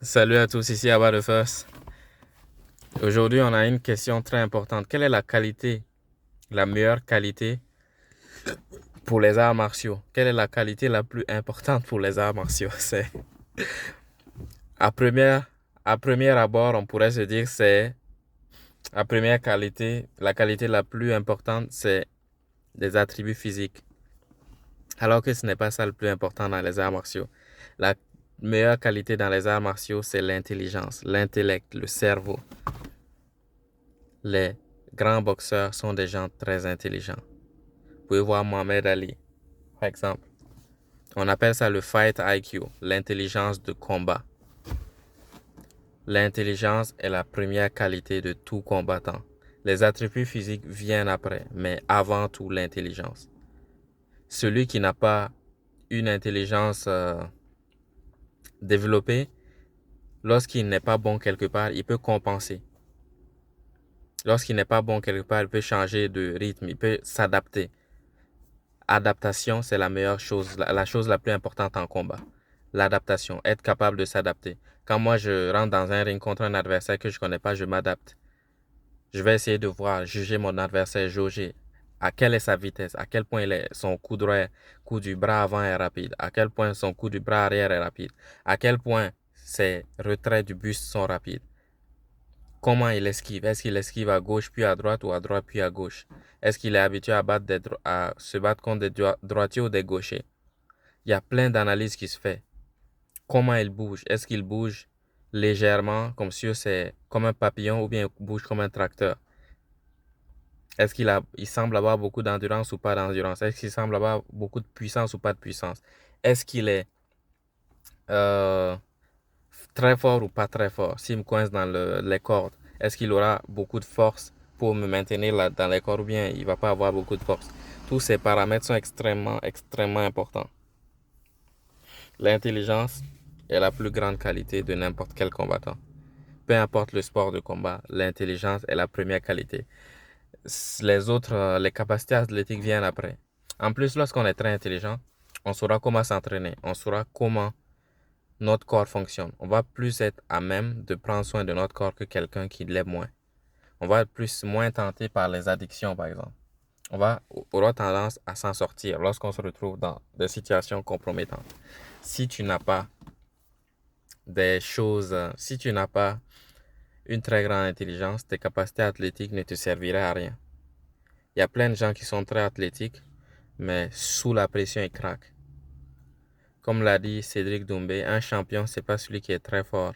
Salut à tous, ici Abba de First. Aujourd'hui, on a une question très importante. Quelle est la qualité, la meilleure qualité pour les arts martiaux? Quelle est la qualité la plus importante pour les arts martiaux? À première, à premier abord, on pourrait se dire la première qualité, la qualité la plus importante, c'est des attributs physiques. Alors que ce n'est pas ça le plus important dans les arts martiaux. La meilleure qualité dans les arts martiaux, c'est l'intelligence, l'intellect, le cerveau. Les grands boxeurs sont des gens très intelligents. Vous pouvez voir Mohamed Ali, par exemple. On appelle ça le fight IQ, l'intelligence de combat. L'intelligence est la première qualité de tout combattant. Les attributs physiques viennent après, mais avant tout l'intelligence. Celui qui n'a pas une intelligence développée, lorsqu'il n'est pas bon quelque part, il peut compenser. Lorsqu'il n'est pas bon quelque part, il peut changer de rythme, il peut s'adapter. Adaptation, c'est la meilleure chose, la chose la plus importante en combat. L'adaptation, être capable de s'adapter. Quand moi je rentre dans un ring contre un adversaire que je ne connais pas, je m'adapte. Je vais essayer de voir, juger mon adversaire, jauger à quelle est sa vitesse, à quel point son coup droit, coup du bras avant est rapide, à quel point son coup du bras arrière est rapide, à quel point ses retraits du buste sont rapides. Comment il esquive? Est-ce qu'il esquive à gauche puis à droite ou à droite puis à gauche? Est-ce qu'il est habitué à se battre contre des droitiers ou des gauchers? Il y a plein d'analyses qui se fait. Comment il bouge? Est-ce qu'il bouge légèrement, comme si c'est comme un papillon, ou bien il bouge comme un tracteur? Est-ce il semble avoir beaucoup d'endurance ou pas d'endurance? Est-ce qu'il semble avoir beaucoup de puissance ou pas de puissance? Est-ce qu'il est euh, très fort ou pas très fort? S'il me coince dans les cordes, est-ce qu'il aura beaucoup de force pour me maintenir là, dans les cordes ou bien il va pas avoir beaucoup de force? Tous ces paramètres sont extrêmement, extrêmement importants. L'intelligence est la plus grande qualité de n'importe quel combattant. Peu importe le sport de combat, l'intelligence est la première qualité. Les autres, les capacités athlétiques viennent après. En plus, lorsqu'on est très intelligent, on saura comment s'entraîner, on saura comment notre corps fonctionne. On va plus être à même de prendre soin de notre corps que quelqu'un qui l'est moins. On va être moins tenté par les addictions, par exemple. On va aura tendance à s'en sortir lorsqu'on se retrouve dans des situations compromettantes. Si tu n'as pas si tu n'as pas une très grande intelligence, tes capacités athlétiques ne te serviraient à rien. Il y a plein de gens qui sont très athlétiques, mais sous la pression, ils craquent. Comme l'a dit Cédric Doumbé, un champion, c'est pas celui qui est très fort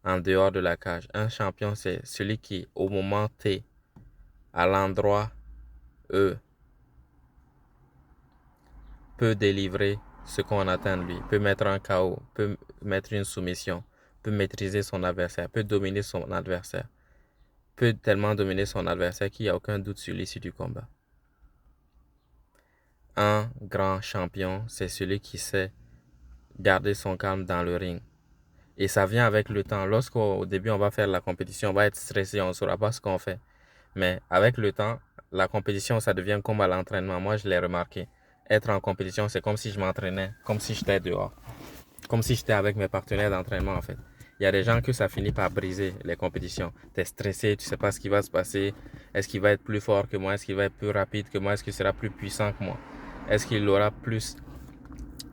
en dehors de la cage. Un champion, c'est celui qui, au moment T, à l'endroit E, peut délivrer ce qu'on attend de lui, peut mettre un KO, peut mettre une soumission, peut maîtriser son adversaire, peut dominer son adversaire, peut tellement dominer son adversaire qu'il n'y a aucun doute sur l'issue du combat. Un grand champion, c'est celui qui sait garder son calme dans le ring. Et ça vient avec le temps. Lorsqu'au début, on va faire la compétition, on va être stressé, on ne saura pas ce qu'on fait. Mais avec le temps, la compétition, ça devient comme à l'entraînement. Moi, je l'ai remarqué. Être en compétition, c'est comme si je m'entraînais, comme si j'étais dehors, comme si j'étais avec mes partenaires d'entraînement, en fait. Il y a des gens que ça finit par briser les compétitions. Tu es stressé, tu sais pas ce qui va se passer. Est-ce qu'il va être plus fort que moi? Est-ce qu'il va être plus rapide que moi? Est-ce qu'il sera plus puissant que moi? Est-ce qu'il aura plus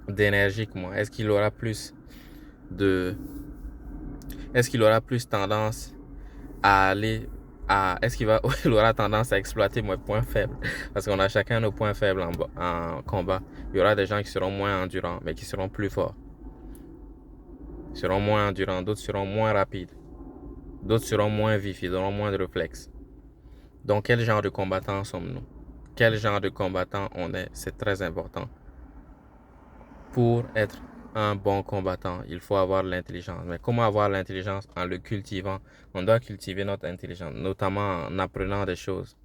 d'énergie que moi? Est-ce qu'il aura plus de... Est-ce qu'il aura plus tendance à aller à... Est-ce il aura tendance à exploiter mes points faibles? Parce qu'on a chacun nos points faibles en combat. Il y aura des gens qui seront moins endurants, mais qui seront plus forts. Ils seront moins endurants, d'autres seront moins rapides. D'autres seront moins vifs, ils auront moins de réflexes. Donc, quel genre de combattant sommes-nous? Quel genre de combattant on est? C'est très important. Pour être un bon combattant, il faut avoir l'intelligence. Mais comment avoir l'intelligence? En le cultivant. On doit cultiver notre intelligence, notamment en apprenant des choses.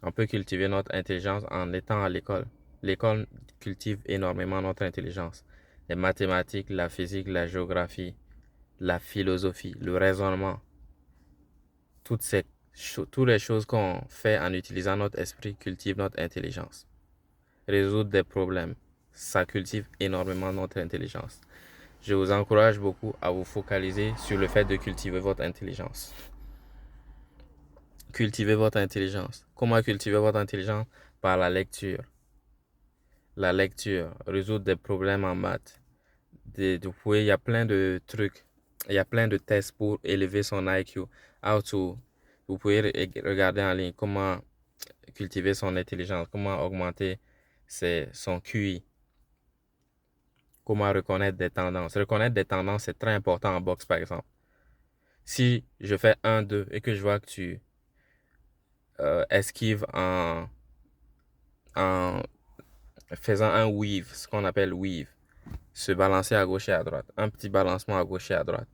On peut cultiver notre intelligence en étant à l'école. L'école cultive énormément notre intelligence. Les mathématiques, la physique, la géographie, la philosophie, le raisonnement. Toutes les choses qu'on fait en utilisant notre esprit cultivent notre intelligence. Résoudre des problèmes, ça cultive énormément notre intelligence. Je vous encourage beaucoup à vous focaliser sur le fait de cultiver votre intelligence. Cultivez votre intelligence. Comment cultiver votre intelligence? Par la lecture. La lecture, résoudre des problèmes en maths. Il y a plein de trucs, il y a plein de tests pour élever son IQ. Vous pouvez regarder en ligne comment cultiver son intelligence, comment augmenter son QI, comment reconnaître des tendances. Reconnaître des tendances, c'est très important en boxe, par exemple. Si je fais 1-2 et que je vois que tu esquives en faisant un weave, ce qu'on appelle weave, se balancer à gauche et à droite, un petit balancement à gauche et à droite.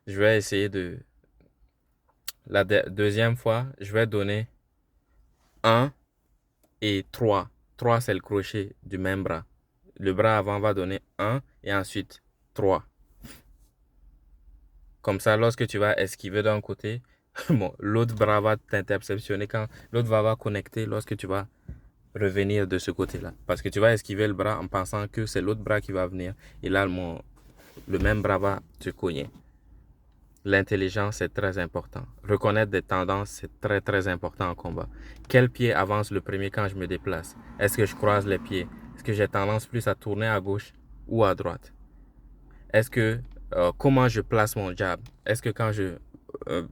Je vais essayer la deuxième fois, je vais donner 1 et 3. 3, c'est le crochet du même bras. Le bras avant va donner 1 et ensuite 3. Comme ça, lorsque tu vas esquiver d'un côté, bon, l'autre bras va t'interceptionner quand l'autre va connecter lorsque tu vas revenir de ce côté-là. Parce que tu vas esquiver le bras en pensant que c'est l'autre bras qui va venir. Et là, le même bras va te cogner. L'intelligence, c'est très important. Reconnaître des tendances, c'est très, très important en combat. Quel pied avance le premier quand je me déplace? Est-ce que je croise les pieds? Est-ce que j'ai tendance plus à tourner à gauche ou à droite? Comment je place mon jab? Est-ce que quand je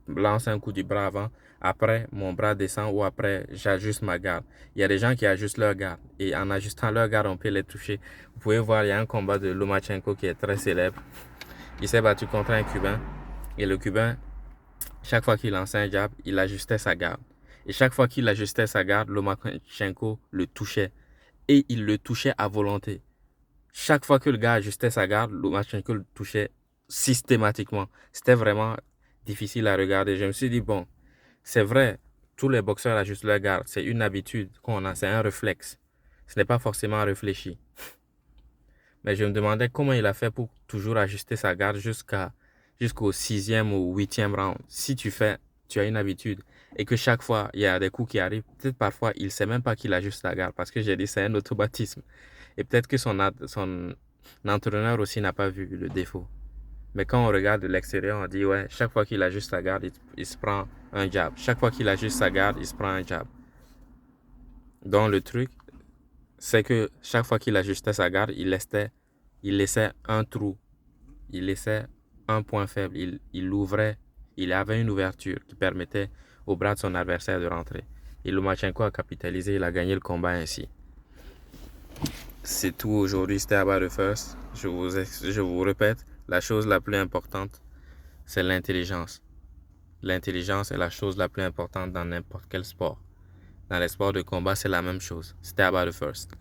lance un coup du bras avant, après mon bras descend ou après j'ajuste ma garde? Il y a des gens qui ajustent leur garde et en ajustant leur garde, on peut les toucher. Vous pouvez voir, il y a un combat de Lomachenko qui est très célèbre. Il s'est battu contre un Cubain. Et le Cubain, chaque fois qu'il lançait un jab, il ajustait sa garde. Et chaque fois qu'il ajustait sa garde, Lomachenko le touchait. Et il le touchait à volonté. Chaque fois que le gars ajustait sa garde, Lomachenko le touchait systématiquement. C'était vraiment difficile à regarder. Je me suis dit, bon, c'est vrai, tous les boxeurs ajustent leur garde. C'est une habitude qu'on a, c'est un réflexe. Ce n'est pas forcément réfléchi. Mais je me demandais comment il a fait pour toujours ajuster sa garde jusqu'au 6e ou 8e round. Si tu as une habitude et que chaque fois, il y a des coups qui arrivent, peut-être parfois, il ne sait même pas qu'il ajuste la garde parce que j'ai dit c'est un automatisme. Et peut-être que son entraîneur aussi n'a pas vu le défaut. Mais quand on regarde de l'extérieur, on dit ouais, chaque fois qu'il ajuste sa garde, il se prend un jab. Chaque fois qu'il ajuste sa garde, il se prend un jab. Donc le truc, c'est que chaque fois qu'il ajustait sa garde, il laissait un trou, il laissait un point faible, il ouvrait, il avait une ouverture qui permettait au bras de son adversaire de rentrer. Et Lomachenko a capitalisé, il a gagné le combat ainsi. C'est tout aujourd'hui, c'était Abba the First. Je vous répète, la chose la plus importante, c'est l'intelligence. L'intelligence est la chose la plus importante dans n'importe quel sport. Dans les sports de combat, c'est la même chose. C'était Abba the First.